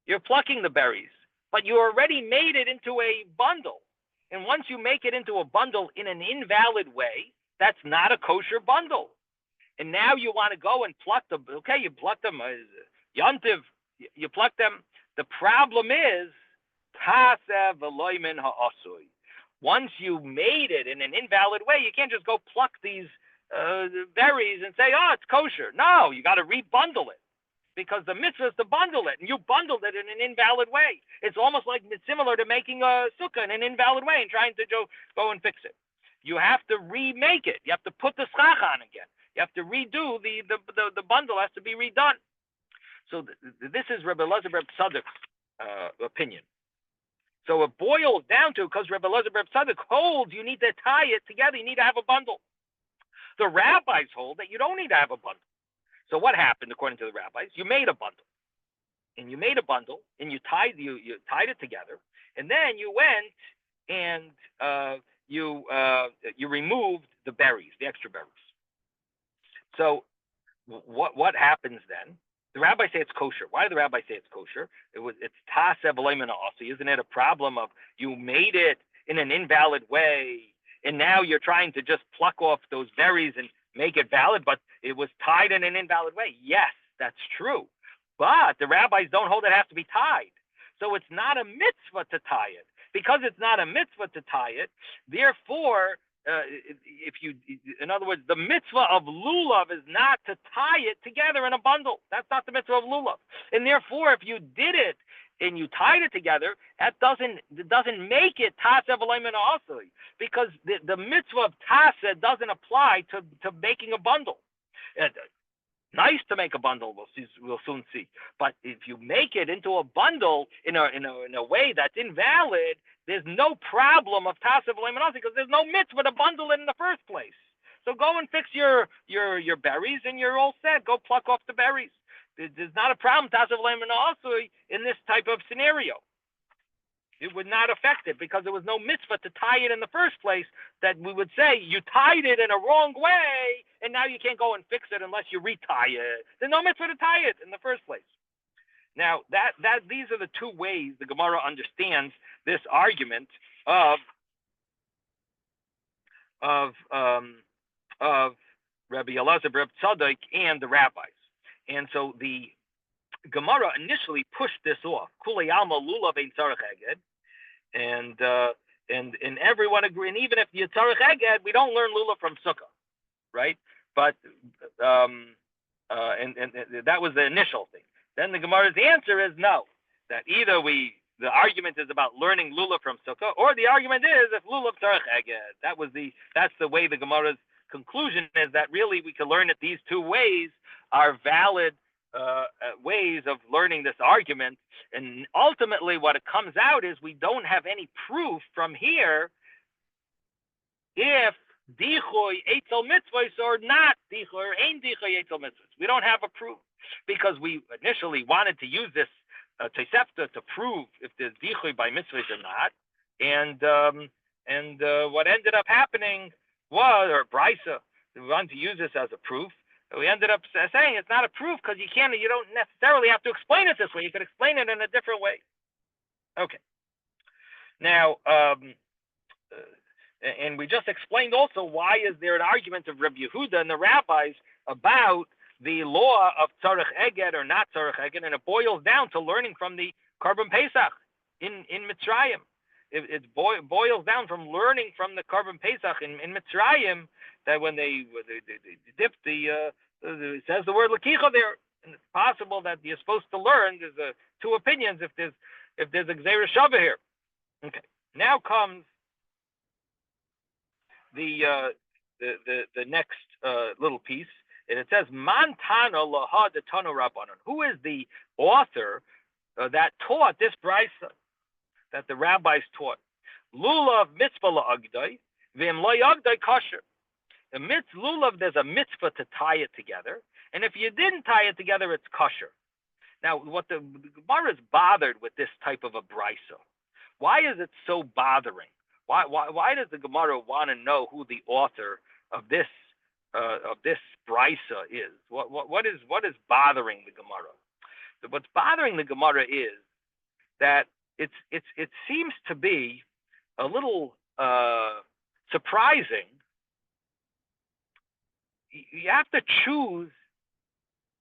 You're plucking the berries. But you already made it into a bundle. And once you make it into a bundle in an invalid way, that's not a kosher bundle. And now you want to go and pluck them. Okay, you pluck them. Yontiv, you pluck them. The problem is, once you made it in an invalid way, you can't just go pluck these berries and say, oh, it's kosher. No, you got to rebundle it. Because the mitzvah is to bundle it, and you bundled it in an invalid way. It's almost like it's similar to making a sukkah in an invalid way and trying to go and fix it. You have to remake it. You have to put the schach on again. You have to redo the bundle has to be redone. So this is Rabbi Elazar Bar Tzadok's opinion. So it boils down to, because Rabbi Elazar Bar Tzadok holds you need to tie it together. You need to have a bundle. The rabbis hold that you don't need to have a bundle. So what happened, according to the rabbis? You made a bundle, and you tied it together, and then you went and you removed the berries, the extra berries. So what happens then? The rabbis say it's kosher. Why do the rabbis say it's kosher? It's taseh v'loy also. Isn't it a problem of you made it in an invalid way, and now you're trying to just pluck off those berries and make it valid, but it was tied in an invalid way? Yes, that's true. But the rabbis don't hold it has to be tied. So it's not a mitzvah to tie it. Because it's not a mitzvah to tie it, therefore, in other words, the mitzvah of lulav is not to tie it together in a bundle. That's not the mitzvah of lulav. And therefore, if you did it and you tied it together, that doesn't make it taseh v'loy asui, because the mitzvah of taseh doesn't apply to making a bundle. Nice to make a bundle, we'll soon see. But if you make it into a bundle in a way that's invalid, there's no problem of taseh v'loy asui because there's no mitzvah to bundle it in the first place. So go and fix your berries and you're all set. Go pluck off the berries. There's not a problem taseh v'loy asui in this type of scenario. It would not affect it because there was no mitzvah to tie it in the first place, that we would say you tied it in a wrong way and now you can't go and fix it unless you retie it. There's no mitzvah to tie it in the first place. Now these are the two ways the Gemara understands this argument of Rabbi Elazar Bar Tzadok and the rabbis. And so the Gemara initially pushed this off. Kulei alma lulav ein tzarich eged, and everyone agree. And even if you tzarich eged, we don't learn lulav from sukkah, right? But and that was the initial thing. Then the Gemara's answer is no. That either the argument is about learning lulav from sukkah, or the argument is if lulav tzarich eged. That's the way the Gemara's conclusion is, that really we can learn that these two ways are valid ways of learning this argument. And ultimately what it comes out is we don't have any proof from here if dichoy eitzel mitzvahs or not dichoy or ain't dichoy eitzel mitzvahs. We don't have a proof because we initially wanted to use this tosefta to prove if there's dichoy by mitzvahs or not. And what ended up happening was, or brisa, we wanted to use this as a proof. We ended up saying it's not a proof because you don't necessarily have to explain it this way. You could explain it in a different way. Okay. Now, and we just explained also why is there an argument of Rabbi Yehuda and the rabbis about the law of tzarich eged or not tzarich eged, and it boils down to learning from the Korban Pesach in Mitzrayim. It boils down from learning from the Korban Pesach in Mitzrayim, that when they dipped it says the word lakicha there, and it's possible that you're supposed to learn. There's two opinions if there's a Gzeira Shava here. Okay, now comes the next little piece, and it says Mantana Laha de Tanu Rabbanon. Who is the author that taught this brisa that the rabbis taught? Lulav mitzvah la'agdai, v'im lo yagdai kosher. The lulav, there's a mitzvah to tie it together, and if you didn't tie it together, it's kosher. Now, what the Gemara is bothered with this type of a brisa. Why is it so bothering? Why does the Gemara want to know who the author of this brisa is? What is bothering the Gemara? What's bothering the Gemara is that it seems to be a little surprising. You have to choose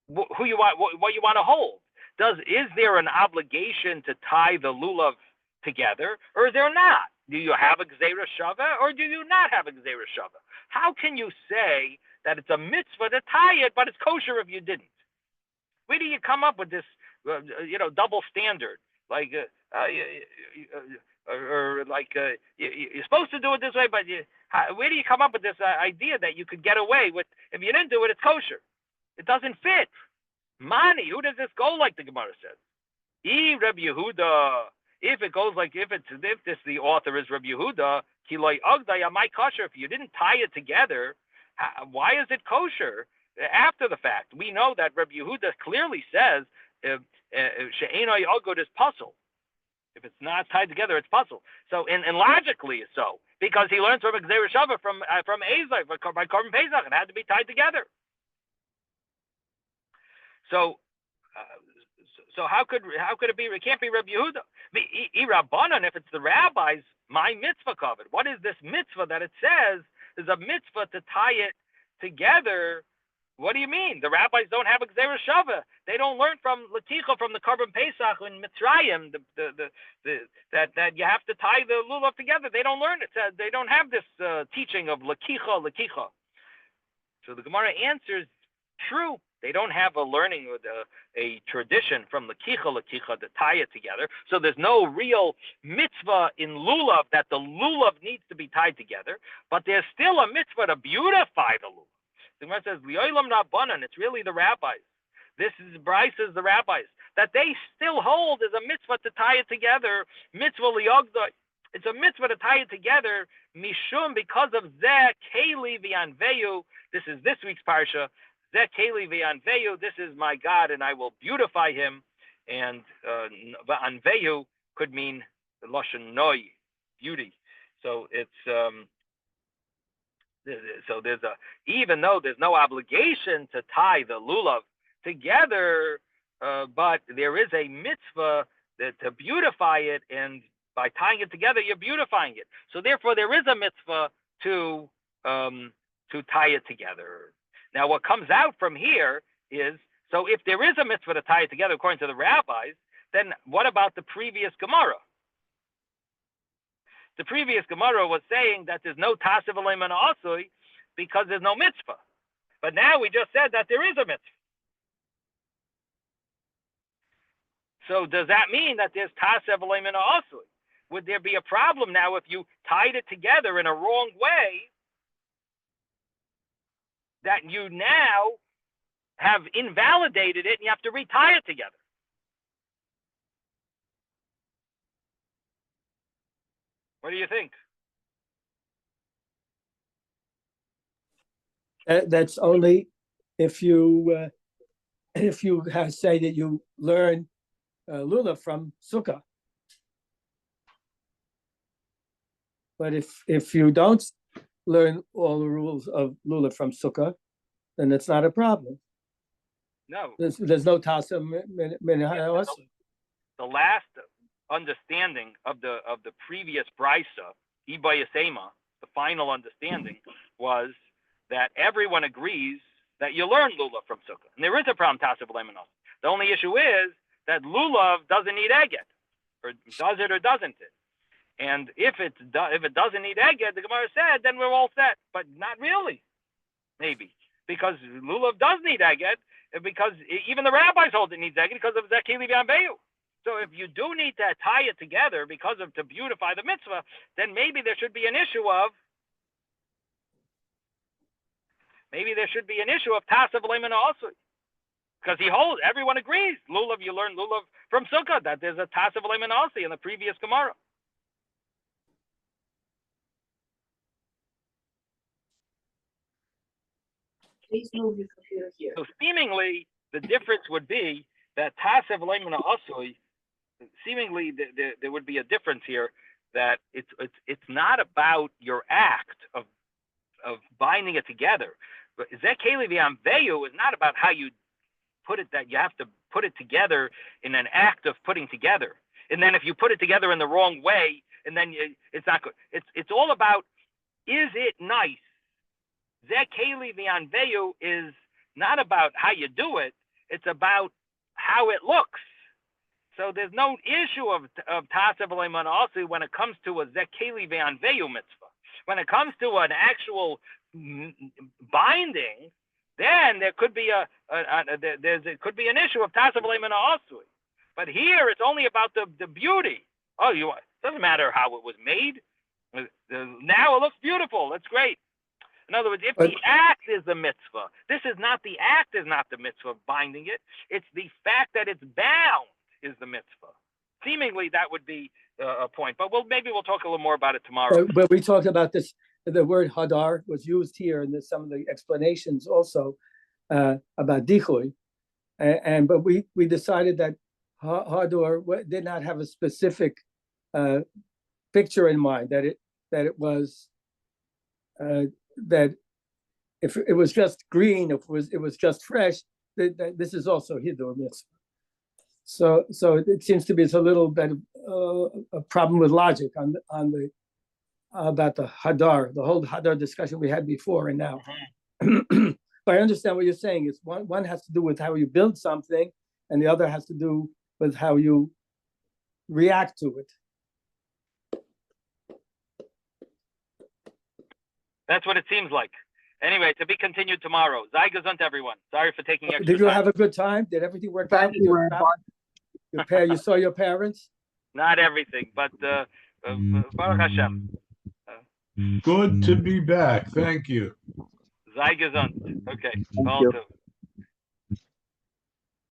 who you want, what you want to hold. Is there an obligation to tie the lulav together, or is there not? Do you have a Gzeira Shava, or do you not have a Gzeira Shava? How can you say that it's a mitzvah to tie it, but it's kosher if you didn't? Where do you come up with this, double standard? Like, you're supposed to do it this way, but where do you come up with this idea that you could get away with, if you didn't do it, it's kosher? It doesn't fit. Mani, who does this go like, the Gemara says? Rabbi Yehuda. If it goes like, if the author is Rabbi Yehuda, kiloi agdai amai kosher. If you didn't tie it together, why is it kosher? After the fact, we know that Rabbi Yehuda clearly says she'enoi agod is puzzle. If it's not tied together, it's puzzle. So, and logically so, because he learns from a Gzeira Shava from Ezai by Korban Pesach, it had to be tied together. So how could it be? It can't be Rabbi Yehuda. If it's the rabbis, my mitzvah covered. What is this mitzvah that it says is a mitzvah to tie it together? What do you mean? The rabbis don't have a Gzeira Shava. They don't learn from Laticha, from the Korban Pesach in Mitzrayim, that you have to tie the lulav together. They don't learn it. They don't have this teaching of Lakicha. So the Gemara answers, true. They don't have a learning with a tradition from Lakicha to tie it together. So there's no real mitzvah in lulav that the lulav needs to be tied together. But there's still a mitzvah to beautify the lulav. The Gemara says, "Li'olam rabbanan." It's really the rabbis. This is Bryce's the rabbis that they still hold as a mitzvah to tie it together. Mitzvah liyogdai. It's a mitzvah to tie it together. Mishum, because of zeh keli v'anveyu. This is this week's parsha. Zeh keli v'anveyu. This is my God, and I will beautify him. And v'anveyu could mean lashon noi, beauty. So it's So there's even though there's no obligation to tie the lulav together, but there is a mitzvah to beautify it, and by tying it together, you're beautifying it. So therefore, there is a mitzvah to tie it together. Now, what comes out from here is, so if there is a mitzvah to tie it together according to the rabbis, then what about the previous Gemara? The previous Gemara was saying that there's no Tasev Aleim and Asui because there's no mitzvah. But now we just said that there is a mitzvah. So does that mean that there's Tasev Aleim and Asui? Would there be a problem now if you tied it together in a wrong way, that you now have invalidated it and you have to retie it together? What do you think? That's only if you say that you learn lulav from Sukkah. But if you don't learn all the rules of lulav from Sukkah, then it's not a problem. No. There's no Tasa Minha. The last understanding of the previous brisa, Ibayasema, the final understanding was that everyone agrees that you learn lulav from Sukkah. And there is a problem, Tasav Lemonos. The only issue is that lulav doesn't need eget, or does it or doesn't it? And if it doesn't need eget, the Gemara said, then we're all set. But not really, maybe. because lulav does need eged, because even the rabbis hold it needs eged because of Zeki Levi Ambeyu. So if you do need to tie it together because of to beautify the mitzvah, then maybe there should be an issue of tasav leiman also, because everyone agrees lulav. You learn lulav from Sukkah that there's a tasav leiman also in the previous Gemara. Please move your computer here. So seemingly the difference would be that tasav leiman also. Seemingly there would be a difference here, that it's not about your act of binding it together. But Zeki Levi Ambeyu is not about how you put it, that you have to put it together in an act of putting together. And then if you put it together in the wrong way, and then it's not good. It's all about, is it nice? Zeki Levi Ambeyu is not about how you do it. It's about how it looks. So there's no issue of tasav leiman also when it comes to a Zeki Levi Ambeyu mitzvah. When it comes to an actual binding, then there could be it could be an issue of tasav leiman also. But here it's only about the beauty. It doesn't matter how it was made. Now it looks beautiful. That's great. In other words, if the act is the mitzvah, the act is not the mitzvah of binding it. It's the fact that it's bound is the mitzvah. Seemingly that would be a point, but maybe we'll talk a little more about it tomorrow. But we talked about this. The word hadar was used here in some of the explanations also about dichui, but we decided that hadar did not have a specific picture in mind, that it was that if it was just green, if it was just fresh, that this is also hidur mitzvah. So it seems to be it's a little bit of a problem with logic on the about the hadar, the whole hadar discussion we had before and now. But I understand what you're saying. It's one has to do with how you build something, and the other has to do with how you react to it. That's what it seems like. Anyway, to be continued tomorrow. Sei gesund, everyone. Sorry for taking extra Did you time. have a good time? Did everything work out? Thank you, Rabbi. You saw your parents? Not everything, but Baruch Hashem. Good to be back. Thank you. Sei gesund. Okay. Thank All you. two.